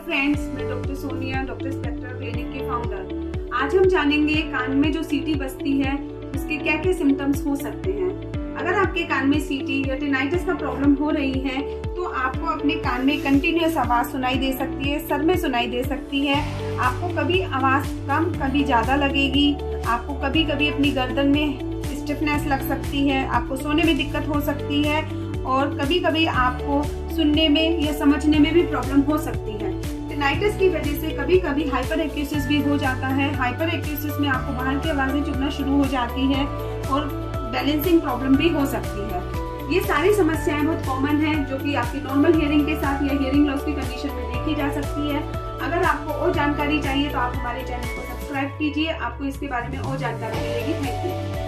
Friends, मैं doctor Sonia, doctor spectra clinic के founder. आज हम जानेंगे कान में जो सीटी बजती है उसके क्या क्या सिम्टम्स हो सकते हैं। अगर आपके कान में सीटी या टिनाइटिस का प्रॉब्लम हो रही है तो आपको अपने कान में कंटिन्यूअस आवाज सुनाई दे सकती है, सर में सुनाई दे सकती है। आपको कभी आवाज कम कभी ज्यादा लगेगी। आपको कभी कभी अपनी गर्दन में स्टिफनेस लग सकती है। आपको सोने में दिक्कत हो सकती है और कभी कभी आपको सुनने में या समझने में भी प्रॉब्लम हो सकती है। टिनाइटिस की वजह से कभी कभी हाइपर एक्यूसिस भी हो जाता है। हाइपर एक्यूसिस में आपको बाहर की आवाजें चुभना शुरू हो जाती है और बैलेंसिंग प्रॉब्लम भी हो सकती है। ये सारी समस्याएं बहुत कॉमन हैं जो कि आपकी नॉर्मल हियरिंग के साथ या हियरिंग लॉस की कंडीशन में देखी जा सकती है। अगर आपको और जानकारी चाहिए तो आप हमारे चैनल को सब्सक्राइब कीजिए, आपको इसके बारे में और जानकारी मिलेगी। Thank you.